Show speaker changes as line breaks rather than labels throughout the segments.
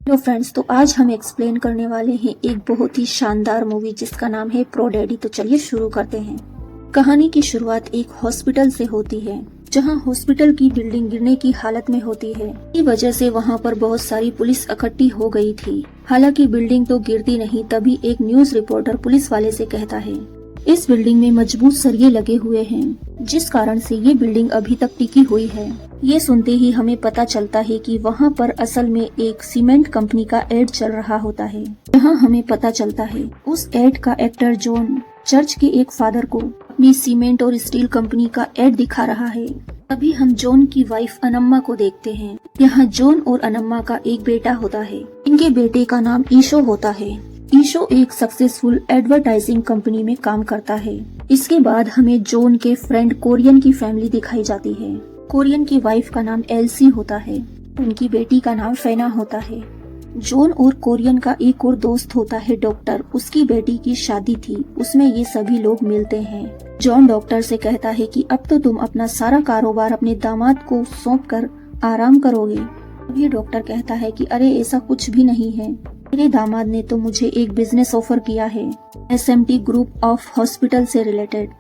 Hello friends, तो आज हम एक्सप्लेन करने वाले हैं एक बहुत ही शानदार मूवी जिसका नाम है प्रो डैडी। तो चलिए शुरू करते हैं। कहानी की शुरुआत एक हॉस्पिटल से होती है, जहां हॉस्पिटल की बिल्डिंग गिरने की हालत में होती है। इसी वजह से वहां पर बहुत सारी पुलिस इकट्ठी हो गई थी। हालांकि बिल्डिंग तो गिरती नहीं, तभी एक न्यूज रिपोर्टर पुलिस वाले से कहता है, इस बिल्डिंग में मजबूत सरिये लगे हुए हैं, जिस कारण से ये बिल्डिंग अभी तक टिकी हुई है। ये सुनते ही हमें पता चलता है कि वहाँ पर असल में एक सीमेंट कंपनी का एड चल रहा होता है। यहाँ हमें पता चलता है उस एड का एक्टर जॉन चर्च के एक फादर को अपनी सीमेंट और स्टील कंपनी का एड दिखा रहा है। अभी हम जॉन की वाइफ अनम्मा को देखते हैं। यहाँ जॉन और अनम्मा का एक बेटा होता है। इनके बेटे का नाम ईशो होता है। ईशो एक सक्सेसफुल एडवर्टाइजिंग कंपनी में काम करता है। इसके बाद हमें जॉन के फ्रेंड कोरियन की फैमिली दिखाई जाती है। कोरियन की वाइफ का नाम एल्सी होता है। उनकी बेटी का नाम फेना होता है। जॉन और कोरियन का एक और दोस्त होता है डॉक्टर। उसकी बेटी की शादी थी, उसमें ये सभी लोग मिलते हैं। जॉन डॉक्टर से कहता है कि अब तो तुम अपना सारा कारोबार अपने दामाद को सौंप कर आराम करोगे। अब ये डॉक्टर कहता है कि अरे ऐसा कुछ भी नहीं है, मेरे दामाद ने तो मुझे एक बिजनेस ऑफर किया है SMT ग्रुप ऑफ हॉस्पिटल से रिलेटेड।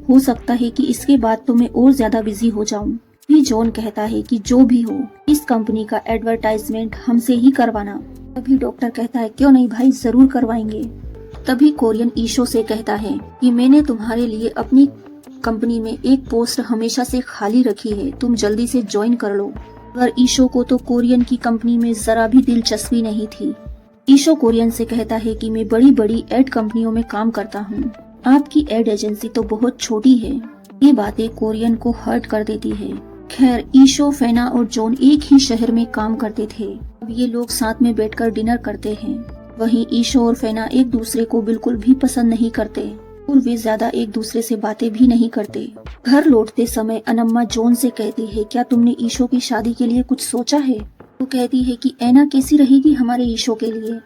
हो सकता है कि इसके बाद तो मैं और ज्यादा बिजी हो जाऊं। भी जॉन कहता है कि जो भी हो, इस कंपनी का एडवर्टाइजमेंट हमसे ही करवाना। तभी डॉक्टर कहता है क्यों नहीं भाई, जरूर करवाएंगे। तभी कोरियन ईशो से कहता है कि मैंने तुम्हारे लिए अपनी कंपनी में एक पोस्ट हमेशा से खाली रखी है, तुम जल्दी से ज्वाइन कर लो। मगर ईशो को तो कोरियन की कंपनी में जरा भी दिलचस्पी नहीं थी। ईशो कोरियन से कहता है कि मैं बड़ी बड़ी एड कंपनियों में काम करता हूँ, आपकी एड एजेंसी तो बहुत छोटी है। ये बातें कोरियन को हर्ट कर देती है। खैर, ईशो, फेना और जॉन एक ही शहर में काम करते थे। अब ये लोग साथ में बैठकर डिनर करते हैं। वहीं ईशो और फेना एक दूसरे को बिल्कुल भी पसंद नहीं करते और वे ज्यादा एक दूसरे से बातें भी नहीं करते। घर लौटते समय अनम्मा जॉन से कहती है, क्या तुमने ईशो की शादी के लिए कुछ सोचा है? वो कहती है कि ऐना कैसी रहेगी हमारे ईशो के लिए।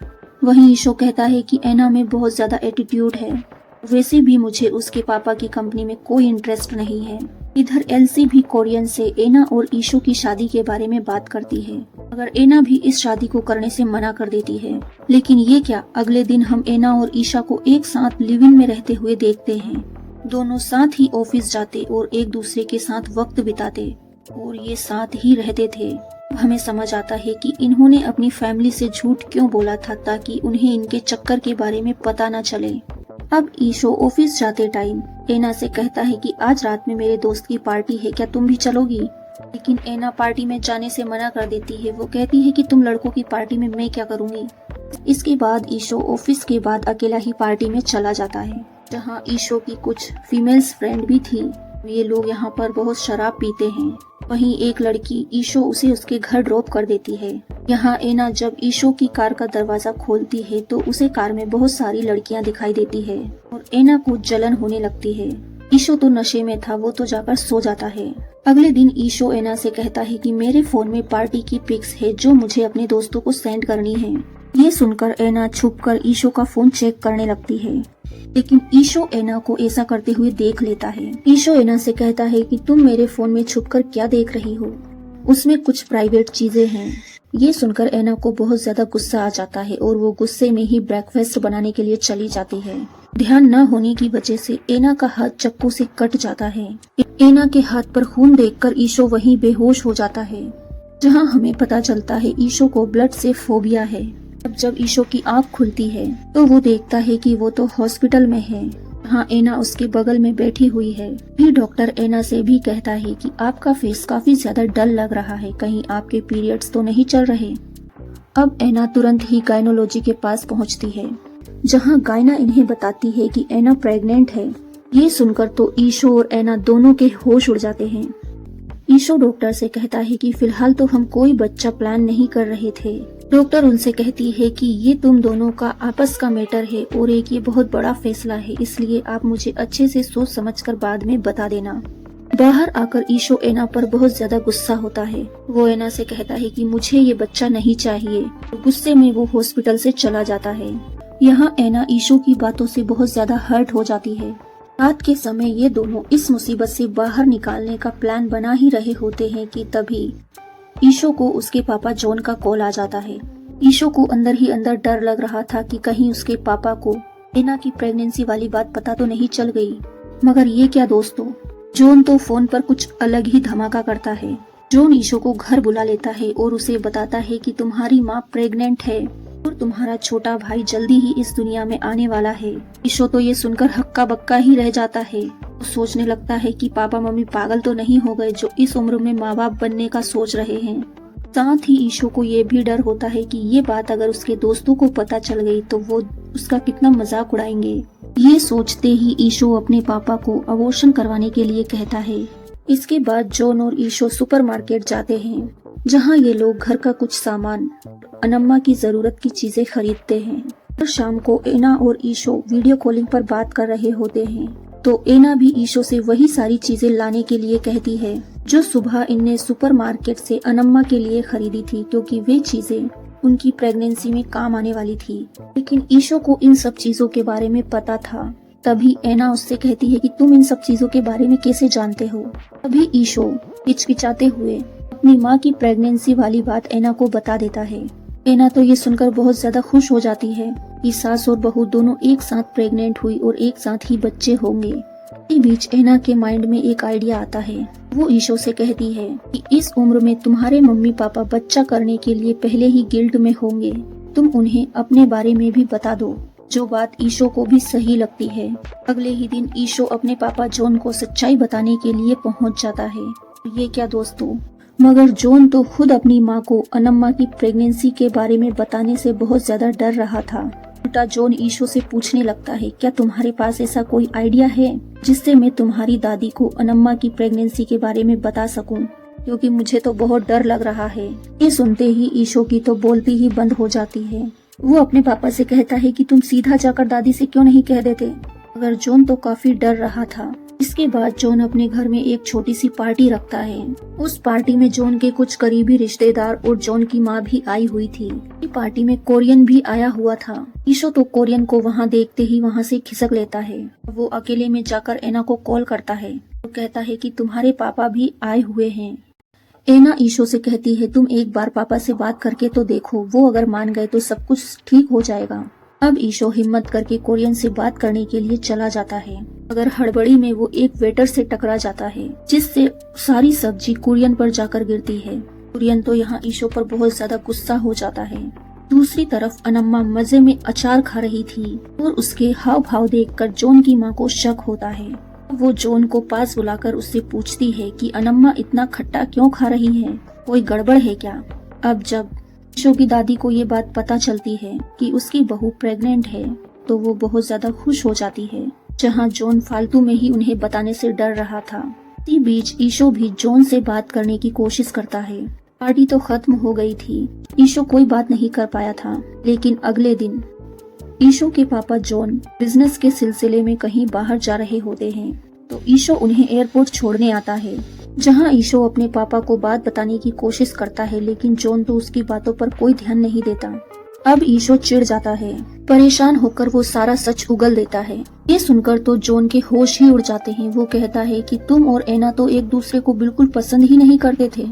वहीं ईशो कहता है कि ऐना में बहुत ज्यादा एटीट्यूड है, वैसे भी मुझे उसके पापा की कंपनी में कोई इंटरेस्ट नहीं है। इधर एल्सी भी कोरियन से एना और ईशो की शादी के बारे में बात करती है, मगर एना भी इस शादी को करने से मना कर देती है। लेकिन ये क्या, अगले दिन हम एना और ईशा को एक साथ लिव इन में रहते हुए देखते हैं। दोनों साथ ही ऑफिस जाते और एक दूसरे के साथ वक्त बिताते और ये साथ ही रहते थे। हमें समझ आता है कि इन्होंने अपनी फैमिली से झूठ क्यों बोला था, ताकि उन्हें इनके चक्कर के बारे में पता न चले। अब ईशो ऑफिस जाते टाइम एना से कहता है कि आज रात में मेरे दोस्त की पार्टी है, क्या तुम भी चलोगी? लेकिन एना पार्टी में जाने से मना कर देती है। वो कहती है कि तुम लड़कों की पार्टी में मैं क्या करूंगी। इसके बाद ईशो ऑफिस के बाद अकेला ही पार्टी में चला जाता है, जहां ईशो की कुछ फीमेल्स फ्रेंड भी थी। ये लोग यहाँ पर बहुत शराब पीते हैं। वहीं एक लड़की ईशो उसे उसके घर ड्रॉप कर देती है। यहाँ एना जब ईशो की कार का दरवाजा खोलती है तो उसे कार में बहुत सारी लड़कियाँ दिखाई देती है और एना को जलन होने लगती है। ईशो तो नशे में था, वो तो जाकर सो जाता है। अगले दिन ईशो एना से कहता है कि मेरे फोन में पार्टी की पिक्स है जो मुझे अपने दोस्तों को सेंड करनी है। ये सुनकर एना छुपकर ईशो का फोन चेक करने लगती है, लेकिन ईशो एना को ऐसा करते हुए देख लेता है। ईशो एना से कहता है कि तुम मेरे फोन में छुपकर क्या देख रही हो, उसमें कुछ प्राइवेट चीजें हैं। ये सुनकर एना को बहुत ज्यादा गुस्सा आ जाता है और वो गुस्से में ही ब्रेकफास्ट बनाने के लिए चली जाती है। ध्यान न होने की वजह से एना का हाथ चाकू से कट जाता है। एना के हाथ पर खून देखकर ईशो वहीं बेहोश हो जाता है, जहां हमें पता चलता है ईशो को ब्लड से फोबिया है। अब जब ईशो की आंख खुलती है तो वो देखता है कि वो तो हॉस्पिटल में है, जहाँ एना उसके बगल में बैठी हुई है। फिर डॉक्टर एना से भी कहता है कि आपका फेस काफी ज्यादा डल लग रहा है, कहीं आपके पीरियड्स तो नहीं चल रहे। अब एना तुरंत ही गायनोलॉजी के पास पहुँचती है, जहाँ गायना इन्हें बताती है कि एना प्रेग्नेंट है। ये सुनकर तो ईशो और एना दोनों के होश उड़ जाते हैं। ईशो डॉक्टर से कहता है कि फिलहाल तो हम कोई बच्चा प्लान नहीं कर रहे थे। डॉक्टर उनसे कहती है कि ये तुम दोनों का आपस का मैटर है और एक ये बहुत बड़ा फैसला है, इसलिए आप मुझे अच्छे से सोच समझकर बाद में बता देना। बाहर आकर ईशो एना पर बहुत ज्यादा गुस्सा होता है। वो एना से कहता है कि मुझे ये बच्चा नहीं चाहिए। गुस्से में वो हॉस्पिटल से चला जाता है। यहाँ एना ईशो की बातों से बहुत ज्यादा हर्ट हो जाती है। रात के समय ये दोनों इस मुसीबत से बाहर निकालने का प्लान बना ही रहे होते हैं कि तभी ईशो को उसके पापा जॉन का कॉल आ जाता है। ईशो को अंदर ही अंदर डर लग रहा था कि कहीं उसके पापा को एना की प्रेगनेंसी वाली बात पता तो नहीं चल गई। मगर ये क्या दोस्तों, जॉन तो फोन पर कुछ अलग ही धमाका करता है। जॉन ईशो को घर बुला लेता है और उसे बताता है कि तुम्हारी माँ प्रेग्नेंट है और तुम्हारा छोटा भाई जल्दी ही इस दुनिया में आने वाला है। ईशो तो ये सुनकर हक्का बक्का ही रह जाता है। वो सोचने लगता है कि पापा मम्मी पागल तो नहीं हो गए जो इस उम्र में माँ बाप बनने का सोच रहे हैं। साथ ही ईशो को ये भी डर होता है कि ये बात अगर उसके दोस्तों को पता चल गई तो वो उसका कितना मजाक उड़ाएंगे। ये सोचते ही ईशो अपने पापा को अबॉर्शन करवाने के लिए कहता है। इसके बाद जॉन और ईशो सुपरमार्केट जाते हैं, जहां ये लोग घर का कुछ सामान, अनम्मा की जरूरत की चीजें खरीदते हैं। और शाम को एना और ईशो वीडियो कॉलिंग पर बात कर रहे होते हैं, तो एना भी ईशो से वही सारी चीजें लाने के लिए कहती है जो सुबह इनने सुपरमार्केट से अनम्मा के लिए खरीदी थी, क्योंकि वे चीजें उनकी प्रेगनेंसी में काम आने वाली थी। लेकिन ईशो को इन सब चीजों के बारे में पता था। तभी एना उससे कहती है कि तुम इन सब चीजों के बारे में कैसे जानते हो। तभी ईशो हिचकिचाते हुए अपनी माँ की प्रेगनेंसी वाली बात एना को बता देता है। एना तो ये सुनकर बहुत ज्यादा खुश हो जाती है कि सास और बहू दोनों एक साथ प्रेग्नेंट हुई और एक साथ ही बच्चे होंगे। इसी बीच एना के माइंड में एक आइडिया आता है। वो ईशो से कहती है कि इस उम्र में तुम्हारे मम्मी पापा बच्चा करने के लिए पहले ही गिल्ट में होंगे, तुम उन्हें अपने बारे में भी बता दो। जो बात ईशो को भी सही लगती है। अगले ही दिन ईशो अपने पापा जॉन को सच्चाई बताने के लिए पहुंच जाता है। ये क्या दोस्तों, मगर जॉन तो खुद अपनी माँ को अनम्मा की प्रेगनेंसी के बारे में बताने से बहुत ज्यादा डर रहा था। उल्टा जॉन ईशो से पूछने लगता है, क्या तुम्हारे पास ऐसा कोई आइडिया है जिससे मैं तुम्हारी दादी को अनम्मा की प्रेगनेंसी के बारे में बता सकूं? क्योंकि मुझे तो बहुत डर लग रहा है। ये सुनते ही ईशो की तो बोलती ही बंद हो जाती है। वो अपने पापा से कहता है कि तुम सीधा जाकर दादी से क्यों नहीं कह देते, मगर जॉन तो काफी डर रहा था। इसके बाद जॉन अपने घर में एक छोटी सी पार्टी रखता है। उस पार्टी में जॉन के कुछ करीबी रिश्तेदार और जॉन की माँ भी आई हुई थी। इस पार्टी में कोरियन भी आया हुआ था। ईशो तो कोरियन को वहाँ देखते ही वहाँ से खिसक लेता है। वो अकेले में जाकर एना को कॉल करता है और कहता है कि तुम्हारे पापा भी आए हुए हैं। एना ईशो से कहती है, तुम एक बार पापा से बात करके तो देखो, वो अगर मान गए तो सब कुछ ठीक हो जाएगा। अब ईशो हिम्मत करके कोरियन से बात करने के लिए चला जाता है, मगर हड़बड़ी में वो एक वेटर से टकरा जाता है, जिससे सारी सब्जी कोरियन पर जाकर गिरती है। कोरियन तो यहाँ ईशो पर बहुत ज्यादा गुस्सा हो जाता है। दूसरी तरफ अनम्मा मजे में अचार खा रही थी और उसके हाव भाव देखकर जॉन की माँ को शक होता है। वो जॉन को पास बुलाकर उससे पूछती है कि अनम्मा इतना खट्टा क्यों खा रही है, कोई गड़बड़ है क्या? अब जब ईशो की दादी को ये बात पता चलती है कि उसकी बहू प्रेग्नेंट है, तो वो बहुत ज्यादा खुश हो जाती है, जहाँ जॉन फालतू में ही उन्हें बताने से डर रहा था। इसी बीच ईशो भी जॉन से बात करने की कोशिश करता है। पार्टी तो खत्म हो गई थी, ईशो कोई बात नहीं कर पाया था। लेकिन अगले दिन ईशो के पापा जॉन बिजनेस के सिलसिले में कहीं बाहर जा रहे होते हैं, तो ईशो उन्हें एयरपोर्ट छोड़ने आता है, जहां ईशो अपने पापा को बात बताने की कोशिश करता है, लेकिन जॉन तो उसकी बातों पर कोई ध्यान नहीं देता। अब ईशो चिढ़ जाता है। परेशान होकर वो सारा सच उगल देता है। ये सुनकर तो जॉन के होश ही उड़ जाते हैं। वो कहता है कि तुम और एना तो एक दूसरे को बिल्कुल पसंद ही नहीं करते थे,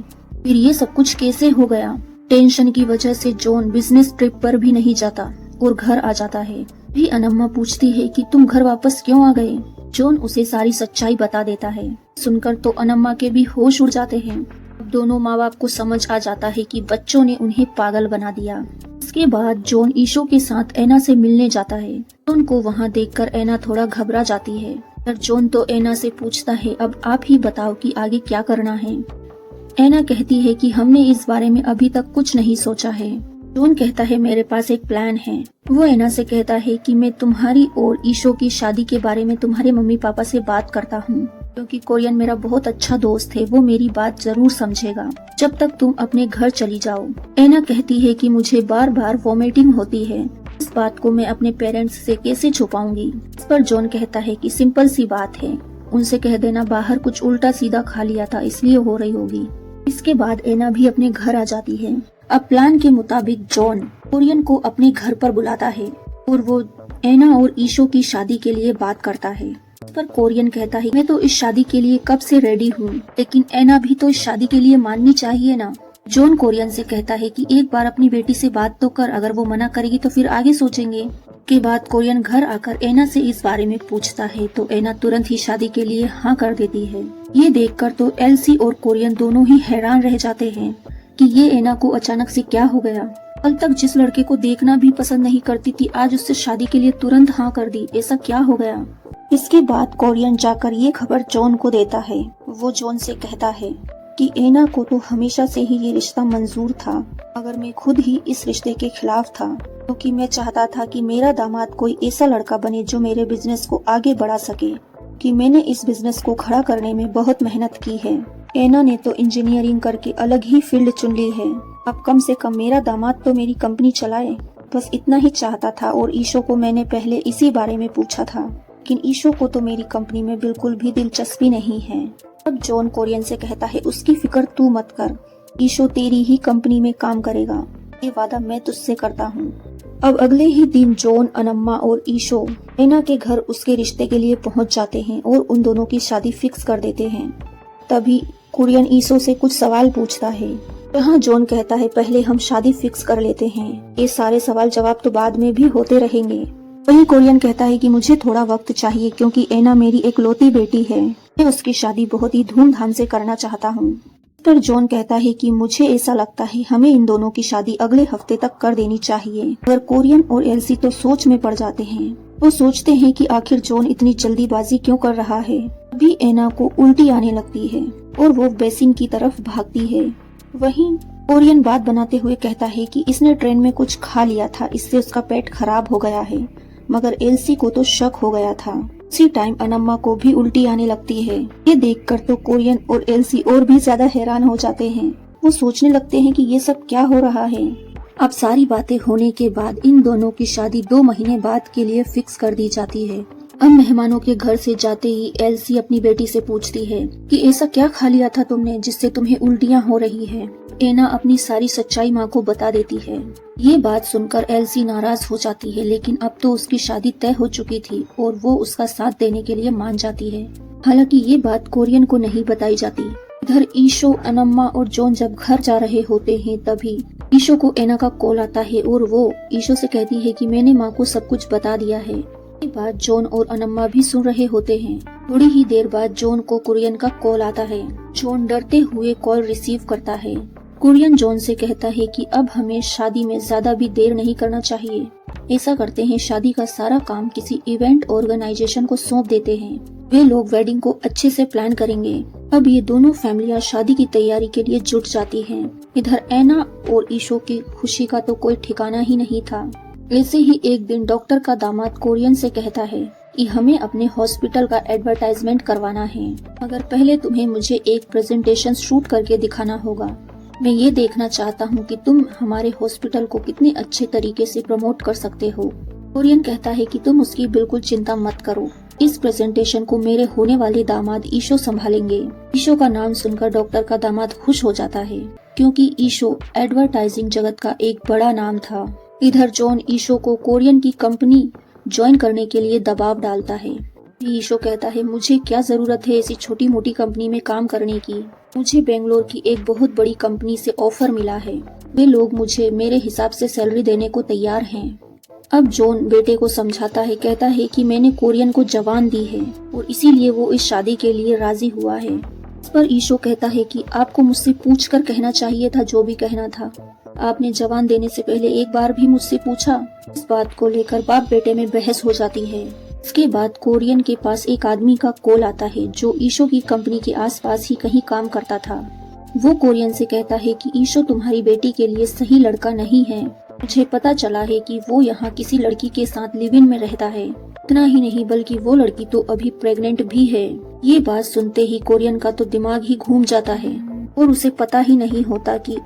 फिर ये सब कुछ कैसे हो गया? टेंशन की वजह से जॉन बिजनेस ट्रिप पर भी नहीं जाता और घर आ जाता है। भी अनम्मा पूछती है कि तुम घर वापस क्यों आ गए? जॉन उसे सारी सच्चाई बता देता है। सुनकर तो अनम्मा के भी होश उड़ जाते हैं। अब दोनों माँ बाप को समझ आ जाता है कि बच्चों ने उन्हें पागल बना दिया। इसके बाद जॉन ईशो के साथ एना से मिलने जाता है। जॉन को वहाँ देखकर एना थोड़ा घबरा जाती है। पर जॉन तो एना से पूछता है, अब आप ही बताओ कि आगे क्या करना है। एना कहती है कि हमने इस बारे में अभी तक कुछ नहीं सोचा है। जॉन कहता है, मेरे पास एक प्लान है। वो एना से कहता है कि मैं तुम्हारी और ईशो की शादी के बारे में तुम्हारे मम्मी पापा से बात करता हूँ, क्योंकि कोरियन मेरा बहुत अच्छा दोस्त है, वो मेरी बात जरूर समझेगा जब तक तुम अपने घर चली जाओ। एना कहती है कि मुझे बार बार वॉमिटिंग होती है, इस बात को मैं अपने पेरेंट्स से कैसे छुपाऊंगी? इस पर जॉन कहता है कि सिंपल सी बात है, उनसे कह देना बाहर कुछ उल्टा सीधा खा लिया था इसलिए हो रही होगी। इसके बाद एना भी अपने घर आ जाती है। अब प्लान के मुताबिक जॉन कोरियन को अपने घर पर बुलाता है और वो एना और ईशो की शादी के लिए बात करता है। इस पर कोरियन कहता है, मैं तो इस शादी के लिए कब से रेडी हूँ, लेकिन एना भी तो इस शादी के लिए माननी चाहिए ना। जॉन कोरियन से कहता है कि एक बार अपनी बेटी से बात तो कर, अगर वो मना करेगी तो फिर आगे सोचेंगे। के बाद कोरियन घर आकर एना से इस बारे में पूछता है तो एना तुरंत ही शादी के लिए हाँ कर देती है। ये देखकर तो एल्सी और कोरियन दोनों ही हैरान रह जाते हैं कि ये एना को अचानक से क्या हो गया। कल तक जिस लड़के को देखना भी पसंद नहीं करती थी, आज उससे शादी के लिए तुरंत हाँ कर दी, ऐसा क्या हो गया। इसके बाद कोरियन जाकर ये खबर जॉन को देता है। वो जॉन से कहता है कि एना को तो हमेशा से ही ये रिश्ता मंजूर था, मगर मैं खुद ही इस रिश्ते के खिलाफ था, क्योंकि मैं चाहता था कि मेरा दामाद कोई ऐसा लड़का बने जो मेरे बिजनेस को आगे बढ़ा सके, कि मैंने इस बिजनेस को खड़ा करने में बहुत मेहनत की है। एना ने तो इंजीनियरिंग करके अलग ही फील्ड चुन ली है, अब कम से कम मेरा दामाद तो मेरी कंपनी चलाए, बस इतना ही चाहता था। और ईशो को मैंने पहले इसी बारे में पूछा था, लेकिन ईशो को तो मेरी कंपनी में बिल्कुल भी दिलचस्पी नहीं है। अब जॉन कोरियन से कहता है उसकी फिक्र तू मत कर, ईशो तेरी ही कंपनी में काम करेगा, ये वादा मैं तुझसे करता हूँ। अब अगले ही दिन जॉन, अनम्मा और ईशो एना के घर उसके रिश्ते के लिए पहुँच जाते हैं और उन दोनों की शादी फिक्स कर देते हैं। तभी कोरियन ईशो से कुछ सवाल पूछता है, जहाँ जॉन कहता है पहले हम शादी फिक्स कर लेते हैं, ये सारे सवाल जवाब तो बाद में भी होते रहेंगे। वहीं कोरियन कहता है कि मुझे थोड़ा वक्त चाहिए, क्योंकि एना मेरी इकलौती बेटी है, मैं उसकी शादी बहुत ही धूमधाम से करना चाहता हूँ। पर जॉन कहता है कि मुझे ऐसा लगता है हमें इन दोनों की शादी अगले हफ्ते तक कर देनी चाहिए। मगर कोरियन और एल्सी तो सोच में पड़ जाते हैं। वो सोचते हैं कि आखिर जॉन इतनी जल्दीबाजी क्यों कर रहा है। अभी एना को उल्टी आने लगती है और वो बेसिन की तरफ भागती है। वहीं कोरियन बात बनाते हुए कहता है कि इसने ट्रेन में कुछ खा लिया था, इससे उसका पेट खराब हो गया है। मगर एल्सी को तो शक हो गया था। उसी टाइम अनम्मा को भी उल्टी आने लगती है। ये देखकर तो कोरियन और एल्सी और भी ज्यादा हैरान हो जाते हैं। वो सोचने लगते हैं कि ये सब क्या हो रहा है। अब सारी बातें होने के बाद इन दोनों की शादी 2 महीने बाद के लिए फिक्स कर दी जाती है। अब मेहमानों के घर से जाते ही एल्सी अपनी बेटी से पूछती है कि ऐसा क्या खा लिया था तुमने जिससे तुम्हें उल्टियाँ हो रही है। एना अपनी सारी सच्चाई माँ को बता देती है। ये बात सुनकर एल्सी नाराज हो जाती है, लेकिन अब तो उसकी शादी तय हो चुकी थी और वो उसका साथ देने के लिए मान जाती है। हालांकि ये बात कोरियन को नहीं बताई जाती। इधर ईशो, अनम्मा और जॉन जब घर जा रहे होते हैं तभी ईशो को एना का कॉल आता है और वो ईशो से कहती है कि मैंने माँ को सब कुछ बता दिया है। ये बात जॉन और अनम्मा भी सुन रहे होते हैं। थोड़ी ही देर बाद जॉन को कोरियन का कॉल आता है। जॉन डरते हुए कॉल रिसीव करता है। कोरियन जॉन से कहता है कि अब हमें शादी में ज्यादा भी देर नहीं करना चाहिए। ऐसा करते हैं, शादी का सारा काम किसी इवेंट ऑर्गेनाइजेशन को सौंप देते हैं। वे लोग वेडिंग को अच्छे से प्लान करेंगे। अब ये दोनों फैमिलियां शादी की तैयारी के लिए जुट जाती हैं। इधर एना और ईशो की खुशी का तो कोई ठिकाना ही नहीं था। ऐसे ही एक दिन डॉक्टर का दामाद कोरियन से कहता है कि हमें अपने हॉस्पिटल का एडवर्टाइजमेंट करवाना है, मगर पहले तुम्हें मुझे एक प्रेजेंटेशन शूट करके दिखाना होगा। मैं ये देखना चाहता हूँ कि तुम हमारे हॉस्पिटल को कितने अच्छे तरीके से प्रमोट कर सकते हो। कोरियन कहता है कि तुम उसकी बिल्कुल चिंता मत करो, इस प्रेजेंटेशन को मेरे होने वाले दामाद ईशो संभालेंगे। ईशो का नाम सुनकर डॉक्टर का दामाद खुश हो जाता है, क्योंकि ईशो एडवर्टाइजिंग जगत का एक बड़ा नाम था। इधर जॉन ईशो को कोरियन की कंपनी ज्वाइन करने के लिए दबाव डालता है। ईशो कहता है मुझे क्या जरूरत है ऐसी छोटी मोटी कंपनी में काम करने की, मुझे बेंगलोर की एक बहुत बड़ी कंपनी से ऑफर मिला है, वे लोग मुझे मेरे हिसाब से सैलरी देने को तैयार हैं। अब जॉन बेटे को समझाता है, कहता है कि मैंने कोरियन को जबान दी है और इसीलिए वो इस शादी के लिए राजी हुआ है। इस पर ईशो कहता है कि आपको मुझसे पूछकर कहना चाहिए था जो भी कहना था, आपने जवान देने से पहले एक बार भी मुझसे पूछा। इस बात को लेकर बाप बेटे में बहस हो जाती है। इसके बाद कोरियन के पास एक आदमी का कॉल आता है जो ईशो की कंपनी के आसपास ही कहीं काम करता था। वो कोरियन से कहता है कि ईशो तुम्हारी बेटी के लिए सही लड़का नहीं है। मुझे पता चला है कि वो यहाँ किसी लड़की के साथ लिव इन में रहता है। इतना ही नहीं बल्कि वो लड़की तो अभी प्रेग्नेंट भी है। ये बात सुनते ही कोरियन का तो दिमाग ही घूम जाता है और उसे पता ही नहीं होता कि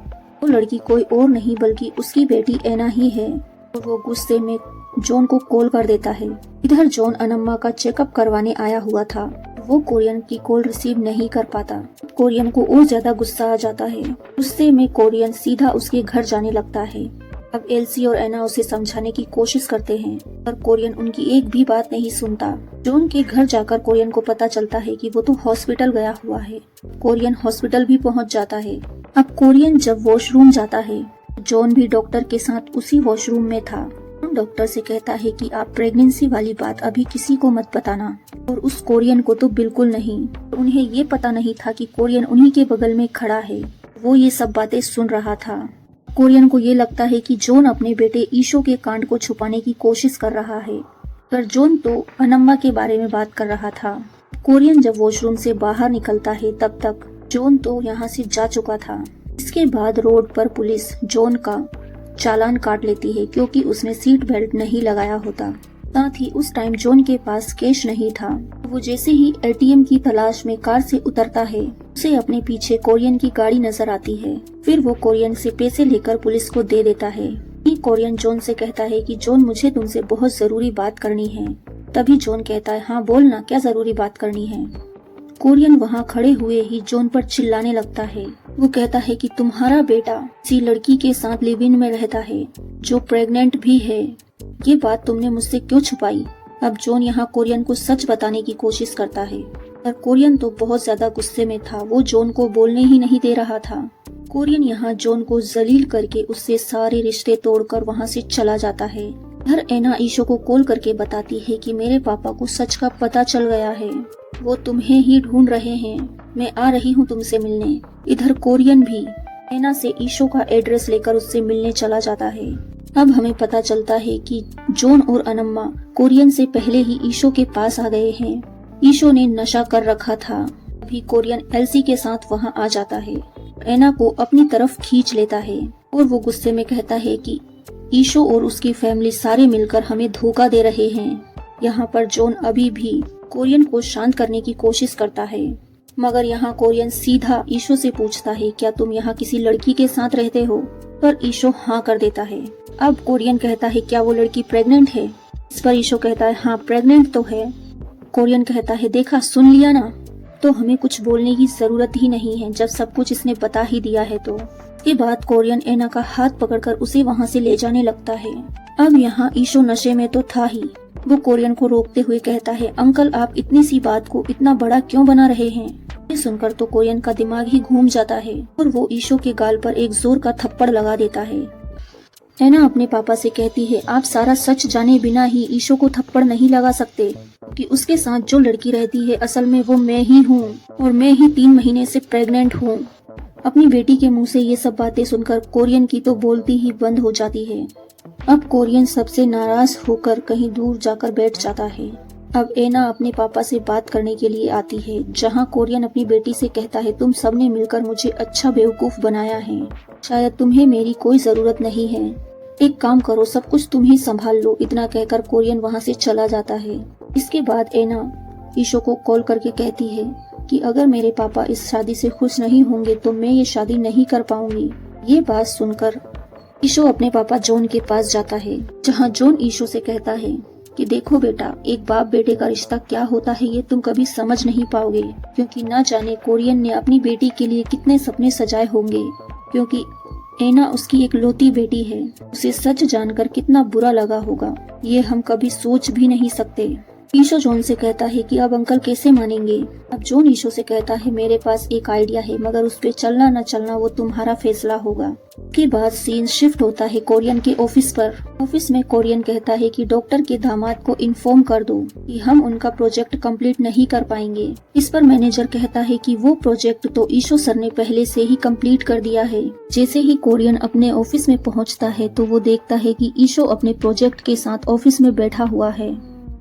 वो लड़की कोई और नहीं बल्कि उसकी बेटी एना ही है। और वो गुस्से में जॉन को कॉल कर देता है। इधर जॉन अनम्मा का चेकअप करवाने आया हुआ था। वो कोरियन की कॉल रिसीव नहीं कर पाता। कोरियन को और ज्यादा गुस्सा आ जाता है। गुस्से में कोरियन सीधा उसके घर जाने लगता है। अब एल्सी और एना उसे समझाने की कोशिश करते हैं, पर कोरियन उनकी एक भी बात नहीं सुनता। जॉन के घर जाकर कोरियन को पता चलता है कि वो तो हॉस्पिटल गया हुआ है। कोरियन हॉस्पिटल भी पहुंच जाता है। अब कोरियन जब वॉशरूम जाता है, जॉन भी डॉक्टर के साथ उसी वॉशरूम में था। डॉक्टर से कहता है कि आप प्रेगनेंसी वाली बात अभी किसी को मत बताना, और उस कोरियन को तो बिल्कुल नहीं। उन्हें ये पता नहीं था कि कोरियन उन्हीं के बगल में खड़ा है, वो ये सब बातें सुन रहा था। कोरियन को ये लगता है कि जॉन अपने बेटे ईशो के कांड को छुपाने की कोशिश कर रहा है, पर जॉन तो अनम्मा के बारे में बात कर रहा था। कोरियन जब वॉशरूम से बाहर निकलता है तब तक जॉन तो यहाँ से जा चुका था। इसके बाद रोड पर पुलिस जॉन का चालान काट लेती है क्योंकि उसने सीट बेल्ट नहीं लगाया होता। साथ ही उस टाइम जॉन के पास कैश नहीं था। वो जैसे ही एटीएम की तलाश में कार से उतरता है, उसे अपने पीछे कोरियन की गाड़ी नजर आती है। फिर वो कोरियन से पैसे लेकर पुलिस को दे देता है। कोरियन जॉन से कहता है कि जॉन, मुझे तुमसे बहुत जरूरी बात करनी है। तभी जॉन कहता है, हाँ बोल ना, क्या जरूरी बात करनी है। कोरियन वहाँ खड़े हुए ही जॉन पर चिल्लाने लगता है। वो कहता है कि तुम्हारा बेटा किसी लड़की के साथ लिव इन में रहता है जो प्रेग्नेंट भी है, ये बात तुमने मुझसे क्यों छुपाई। अब जॉन यहाँ कोरियन को सच बताने की कोशिश करता है, पर कोरियन तो बहुत ज्यादा गुस्से में था। वो जॉन को बोलने ही नहीं दे रहा था। कोरियन यहाँ जॉन को जलील करके उससे सारे रिश्ते तोड़कर वहाँ से चला जाता है। इधर एना ईशो को कॉल करके बताती है कि मेरे पापा को सच का पता चल गया है, वो तुम्हें ही ढूंढ रहे हैं, मैं आ रही हूँ तुमसे मिलने। इधर कोरियन भी एना से ईशो का एड्रेस लेकर उससे मिलने चला जाता है। अब हमें पता चलता है कि जॉन और अनम्मा कोरियन से पहले ही ईशो के पास आ गए हैं। ईशो ने नशा कर रखा था। अभी कोरियन एल्सी के साथ वहाँ आ जाता है, एना को अपनी तरफ खींच लेता है और वो गुस्से में कहता है कि ईशो और उसकी फैमिली सारे मिलकर हमें धोखा दे रहे हैं। यहाँ पर जॉन अभी भी कोरियन को शांत करने की कोशिश करता है, मगर यहाँ कोरियन सीधा ईशो से पूछता है, क्या तुम यहाँ किसी लड़की के साथ रहते हो? पर ईशो हाँ कर देता है। अब कोरियन कहता है, क्या वो लड़की प्रेग्नेंट है? इस पर ईशो कहता है, हाँ प्रेग्नेंट तो है। कोरियन कहता है, देखा, सुन लिया ना, तो हमें कुछ बोलने की जरूरत ही नहीं है जब सब कुछ इसने बता ही दिया है। तो इसके बाद कोरियन एना का हाथ पकड़कर उसे वहाँ से ले जाने लगता है। अब यहाँ ईशो नशे में तो था ही। वो कोरियन को रोकते हुए कहता है, अंकल आप इतनी सी बात को इतना बड़ा क्यों बना रहे हैं? ये सुनकर तो कोरियन का दिमाग ही घूम जाता है और वो ईशो के गाल पर एक जोर का थप्पड़ लगा देता है। एना अपने पापा से कहती है, आप सारा सच जाने बिना ही ईशो को थप्पड़ नहीं लगा सकते कि उसके साथ जो लड़की रहती है असल में वो मैं ही हूँ और मैं ही 3 महीने से प्रेग्नेंट हूँ। अपनी बेटी के मुंह से ये सब बातें सुनकर कोरियन की तो बोलती ही बंद हो जाती है। अब कोरियन सबसे नाराज होकर कहीं दूर जाकर बैठ जाता है। अब एना अपने पापा से बात करने के लिए आती है, जहाँ कोरियन अपनी बेटी से कहता है, तुम सबने मिलकर मुझे अच्छा बेवकूफ बनाया है, शायद तुम्हें मेरी कोई जरूरत नहीं है, एक काम करो, सब कुछ तुम ही संभाल लो। इतना कहकर कोरियन वहाँ से चला जाता है। इसके बाद एना ईशो को कॉल करके कहती है कि अगर मेरे पापा इस शादी से खुश नहीं होंगे तो मैं ये शादी नहीं कर पाऊंगी। ये बात सुनकर ईशो अपने पापा जॉन के पास जाता है, जहाँ जॉन ईशो से कहता है कि देखो बेटा, एक बाप बेटे का रिश्ता क्या होता है ये तुम कभी समझ नहीं पाओगे, क्योंकि ना जाने कोरियन ने अपनी बेटी के लिए कितने सपने सजाए होंगे, क्योंकि एना उसकी एक लौती बेटी है। उसे सच जानकर कितना बुरा लगा होगा, ये हम कभी सोच भी नहीं सकते। ईशो जॉन से कहता है कि अब अंकल कैसे मानेंगे। अब जॉन ईशो से कहता है, मेरे पास एक आइडिया है, मगर उस पे चलना न चलना वो तुम्हारा फैसला होगा। के बाद सीन शिफ्ट होता है कोरियन के ऑफिस पर। ऑफिस में कोरियन कहता है कि डॉक्टर के दामाद को इन्फॉर्म कर दो कि हम उनका प्रोजेक्ट कंप्लीट नहीं कर पाएंगे। इस पर मैनेजर कहता है कि वो प्रोजेक्ट तो ईशो सर ने पहले से ही कंप्लीट कर दिया है। जैसे ही कोरियन अपने ऑफिस में पहुंचता है तो वो देखता है कि ईशो अपने प्रोजेक्ट के साथ ऑफिस में बैठा हुआ है।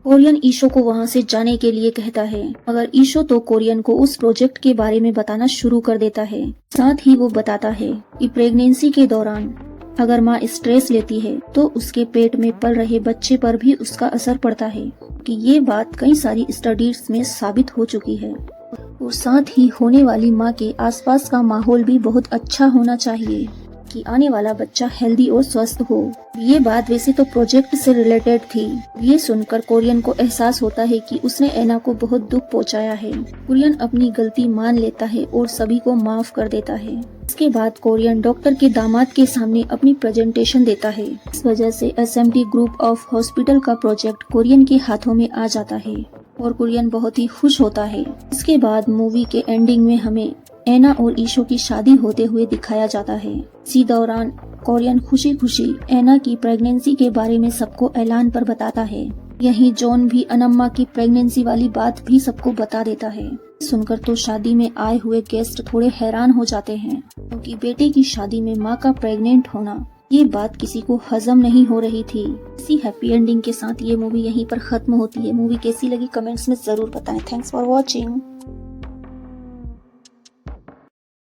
कोरियन ईशो को वहाँ से जाने के लिए कहता है, मगर ईशो तो कोरियन को उस प्रोजेक्ट के बारे में बताना शुरू कर देता है। साथ ही वो बताता है कि प्रेगनेंसी के दौरान अगर माँ स्ट्रेस लेती है तो उसके पेट में पल रहे बच्चे पर भी उसका असर पड़ता है, कि ये बात कई सारी स्टडीज में साबित हो चुकी है। और साथ ही होने वाली माँ के आसपास का माहौल भी बहुत अच्छा होना चाहिए कि आने वाला बच्चा हेल्दी और स्वस्थ हो। ये बात वैसे तो प्रोजेक्ट से रिलेटेड थी। ये सुनकर कोरियन को एहसास होता है कि उसने एना को बहुत दुख पहुंचाया है। कोरियन अपनी गलती मान लेता है और सभी को माफ कर देता है। इसके बाद कोरियन डॉक्टर के दामाद के सामने अपनी प्रेजेंटेशन देता है। इस वजह से एसएमटी ग्रुप ऑफ हॉस्पिटल का प्रोजेक्ट कोरियन के हाथों में आ जाता है और कोरियन बहुत ही खुश होता है। इसके बाद मूवी के एंडिंग में हमें एना और ईशो की शादी होते हुए दिखाया जाता है। इसी दौरान कोरियन खुशी खुशी एना की प्रेगनेंसी के बारे में सबको ऐलान पर बताता है। यहीं जॉन भी अनम्मा की प्रेगनेंसी वाली बात भी सबको बता देता है। सुनकर तो शादी में आए हुए गेस्ट थोड़े हैरान हो जाते हैं, क्योंकि बेटे की शादी में माँ का प्रेग्नेंट होना, ये बात किसी को हजम नहीं हो रही थी। इसी हैप्पी एंडिंग के साथ ये मूवी यहीं पर खत्म होती है। मूवी कैसी लगी कमेंट्स में जरूर बताएं। Thanks for watching.